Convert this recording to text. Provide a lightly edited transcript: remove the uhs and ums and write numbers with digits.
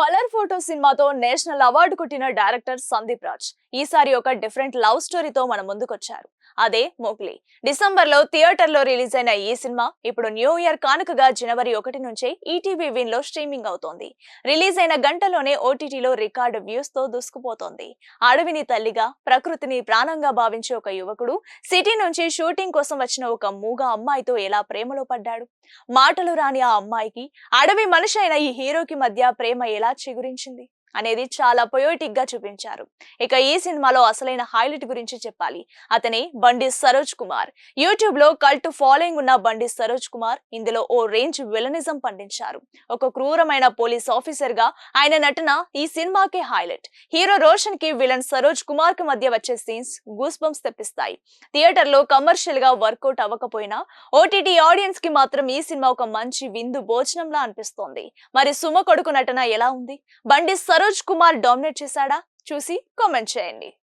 Colour photo సినిమాతో national award కొట్టిన director Sandeep Raj ఈసారి ఒక డిఫరెంట్ లవ్ స్టోరీతో మన ముందుకొచ్చారు. అదే మోగ్లీ. డిసెంబర్ లో థియేటర్ లో రిలీజ్ అయిన ఈ సినిమా ఇప్పుడు న్యూ ఇయర్ కానుకగా జనవరి 1 నుంచే ఈటీవీ విన్ లో స్ట్రీమింగ్ అవుతోంది. రిలీజ్ అయిన గంటలోనే ఓటీటీలో రికార్డు వ్యూస్ తో దూసుకుపోతోంది. అడవిని తల్లిగా, ప్రకృతిని ప్రాణంగా భావించే ఒక యువకుడు సిటీ నుంచి షూటింగ్ కోసం వచ్చిన ఒక మూగ అమ్మాయితో ఎలా ప్రేమలో పడ్డాడు. మాటలు రాని ఆ అమ్మాయికి అడవి మనిషి అయిన ఈ హీరోకి మధ్య ప్రేమ ఎలా చిగురించింది అనేది చాలా పొయోటిక్ గా చూపించారు. ఇక ఈ సినిమాలో అసలైన హైలైట్ గురించి చెప్పాలి. అతనే బండి సరోజ్ కుమార్. యూట్యూబ్ లో కల్ట్ ఫాలోయింగ్ ఉన్న బండి సరోజ్ కుమార్ ఇందులో ఓ రేంజ్ విలనిజం పండించారు. ఒక క్రూరమైన పోలీస్ ఆఫీసర్ గా ఆయన నటన ఈ సినిమాకే హైలైట్. హీరో రోషన్ కి విలన్ సరోజ్ కుమార్ కి మధ్య వచ్చే సీన్స్ గూస్ బంప్స్ తెప్పిస్తాయి. థియేటర్ లో కమర్షియల్ గా వర్కౌట్ అవ్వకపోయినా ఓటీటీ ఆడియన్స్ కి మాత్రం ఈ సినిమా ఒక మంచి విందు భోజనంలా అనిపిస్తోంది. మరి సుమ కొడుకు నటన ఎలా ఉంది? బండి సరోజ్ కుమార్ డామినేట్ చేశాడా? చూసి కామెంట్ చేయండి.